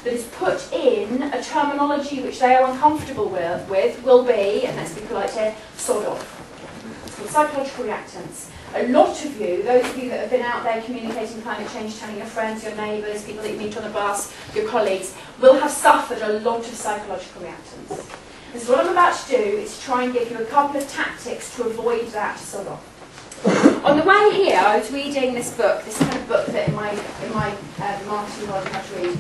that is put in a terminology which they are uncomfortable with will be, and let's be polite here, sod off. It's called psychological reactants. A lot of you, those of you that have been out there communicating climate change, telling your friends, your neighbours, people that you meet on the bus, your colleagues, will have suffered a lot of psychological reactants. And so what I'm about to do is try and give you a couple of tactics to avoid that sod off. On the way here, I was reading this book, this kind of book that in my marketing world I had to read.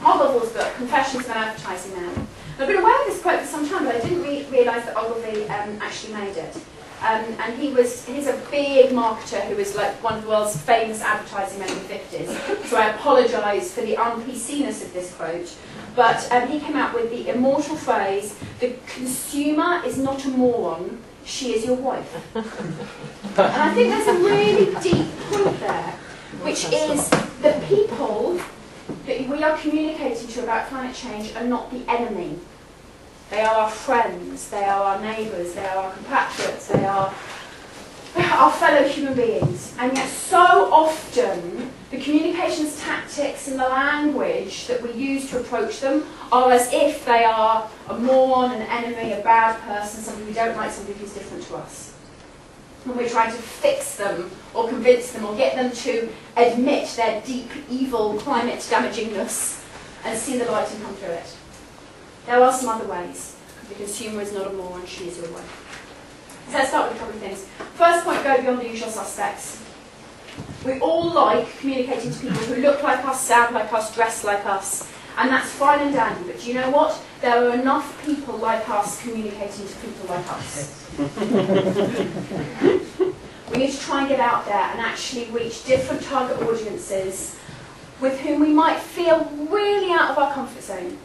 Ogilvy's book, Confessions of an Advertising Man. I've been aware of this quote for some time, but I didn't realise that Ogilvy actually made it. And he's a big marketer who was like one of the world's famous advertising men in the 50s. So I apologise for the un-PC-ness of this quote. But he came out with the immortal phrase, "The consumer is not a moron, she is your wife." And I think there's a really deep point there, which is that people that we are communicating to about climate change are not the enemy. They are our friends, they are our neighbours, they are our compatriots, they are our fellow human beings. And yet so often the communications tactics and the language that we use to approach them are as if they are a moron, an enemy, a bad person, somebody we don't like, somebody who's different to us. And we're trying to fix them or convince them or get them to admit their deep, evil, climate damagingness and see the light and come through it. There are some other ways. The consumer is not a moron, she is your wife. So let's start with a couple of things. First point, go beyond the usual suspects. We all like communicating to people who look like us, sound like us, dress like us, and that's fine and dandy, but do you know what? There are enough people like us communicating to people like us. We need to try and get out there and actually reach different target audiences with whom we might feel really out of our comfort zone.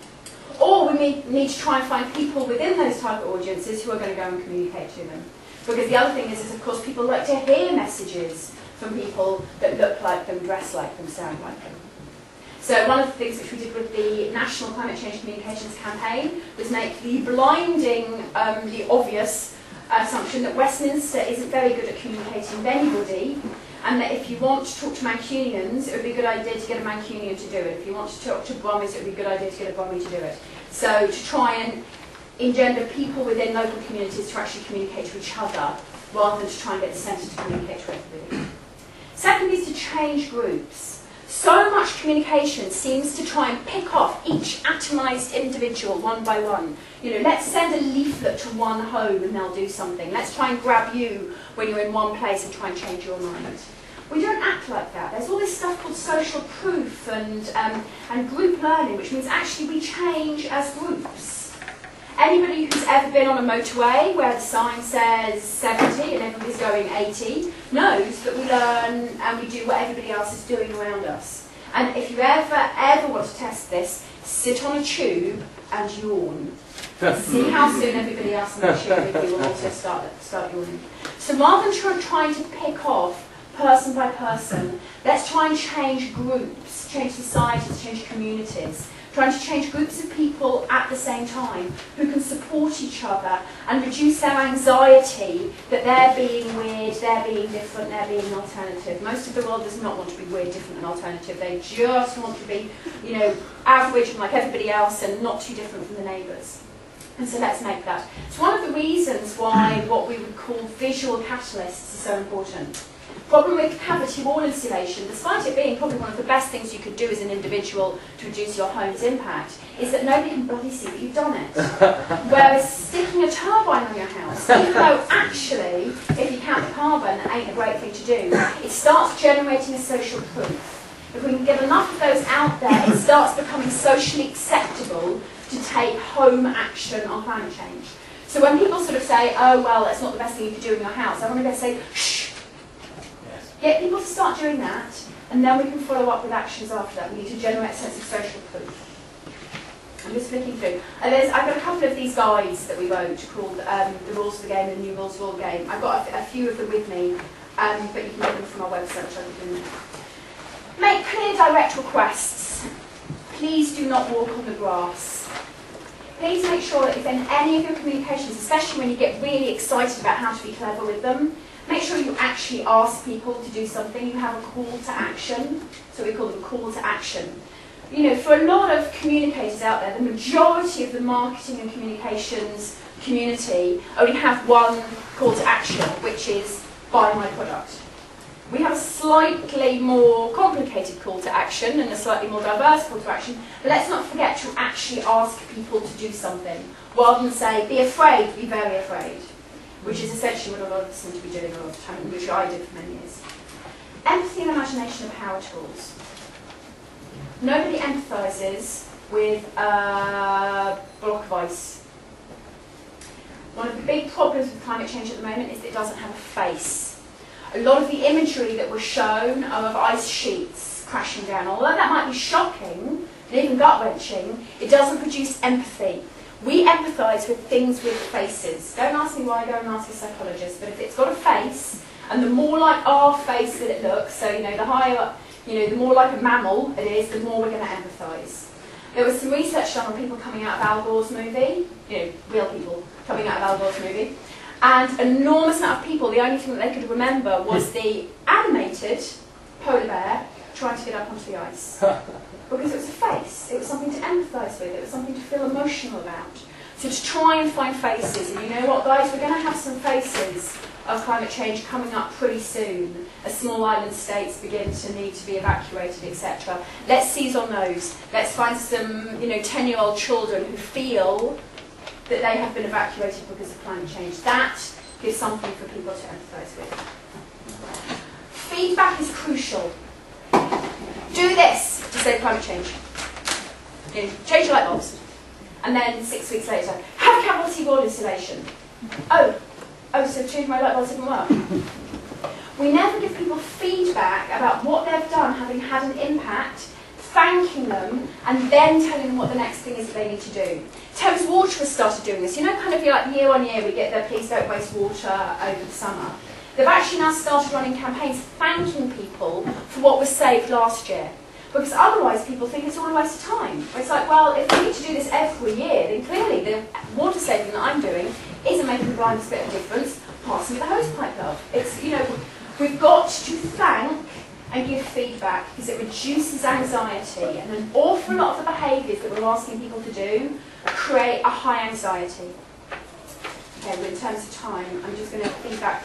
Or we need to try and find people within those target audiences who are going to go and communicate to them. Because the other thing is of course, people like to hear messages from people that look like them, dress like them, sound like them. So one of the things which we did with the National Climate Change Communications Campaign was make the blinding, the obvious assumption that Westminster isn't very good at communicating with anybody, and that if you want to talk to Mancunians, it would be a good idea to get a Mancunian to do it. If you want to talk to Brummies, it would be a good idea to get a Brummie to do it. So to try and engender people within local communities to actually communicate to each other, rather than to try and get the centre to communicate to everybody. Second is to change groups. So much communication seems to try and pick off each atomised individual one by one. You know, let's send a leaflet to one home and they'll do something. Let's try and grab you when you're in one place and try and change your mind. We don't act like that. There's all this stuff called social proof and group learning, which means actually we change as groups. Anybody who's ever been on a motorway where the sign says 70 and everybody's going 80 knows that we learn and we do what everybody else is doing around us. And if you ever want to test this, sit on a tube and yawn. See how soon everybody else in the tube with you will also start yawning. So rather than trying to pick off person by person, let's try and change groups, change societies, change communities. Trying to change groups of people at the same time who can support each other and reduce their anxiety that they're being weird, they're being different, they're being an alternative. Most of the world does not want to be weird, different and alternative. They just want to be, you know, average and like everybody else and not too different from the neighbours. And so let's make that. It's one of the reasons why what we would call visual catalysts is so important. Problem with cavity wall insulation, despite it being probably one of the best things you could do as an individual to reduce your home's impact, is that nobody can bloody see that you've done it. Whereas sticking a turbine on your house, even though actually, if you count the carbon, that ain't a great thing to do, it starts generating a social proof. If we can get enough of those out there, it starts becoming socially acceptable to take home action on climate change. So when people sort of say, oh well, that's not the best thing you could do in your house, I want to go say, shh. Get people to start doing that, and then we can follow up with actions after that. We need to generate a sense of social proof. I'm just flicking through. I've got a couple of these guides that we wrote called The Rules of the Game and the New Rules of All the Game. I've got a few of them with me, but you can get them from our website, which I'll put in there. Make clear direct requests. Please do not walk on the grass. Please make sure that if in any of your communications, especially when you get really excited about how to be clever with them, make sure you actually ask people to do something. You have a call to action. So we call them call to action. you know, for a lot of communicators out there, the majority of the marketing and communications community only have one call to action, which is buy my product. We have a slightly more complicated call to action and a slightly more diverse call to action, but let's not forget to actually ask people to do something, rather than say, be afraid, be very afraid, which is essentially what a lot of us seem to be doing a lot of the time, which I did for many years. Empathy and imagination are power tools. Nobody empathises with a block of ice. One of the big problems with climate change at the moment is that it doesn't have a face. A lot of the imagery that was shown are of ice sheets crashing down. Although that might be shocking and even gut-wrenching, it doesn't produce empathy. We empathise with things with faces. Don't ask me why, go and ask a psychologist. But if it's got a face, and the more like our face that it looks, so you know, the higher up, you know, the more like a mammal it is, the more we're going to empathise. There was some research done on people coming out of Al Gore's movie, you know, real people coming out of Al Gore's movie, and an enormous amount of people, the only thing that they could remember was the animated polar bear trying to get up onto the ice. Because it was a face, it was something to empathise with, it was something to feel emotional about. So to try and find faces, and you know what guys, we're going to have some faces of climate change coming up pretty soon, as small island states begin to need to be evacuated, etc. Let's seize on those. Let's find some, you know, 10-year-old children who feel that they have been evacuated because of climate change. That gives something for people to empathise with. Feedback is crucial. Do this to save climate change. You know, change your light bulbs. And then 6 weeks later, have cavity wall insulation. Oh, so change my light bulbs didn't work. We never give people feedback about what they've done having had an impact, thanking them, and then telling them what the next thing is that they need to do. Thames Water has started doing this. You know, kind of like year on year we get the please don't waste water over the summer. They've actually now started running campaigns thanking people for what was saved last year. Because otherwise people think it's all a waste of time. It's like, well, if we need to do this every year, then clearly the water saving that I'm doing isn't making the blindest bit of difference. Pass me the hose pipe, love. It's, you know, we've got to thank and give feedback because it reduces anxiety, and an awful lot of the behaviours that we're asking people to do create a high anxiety. Okay, well, in terms of time, I'm just going to feedback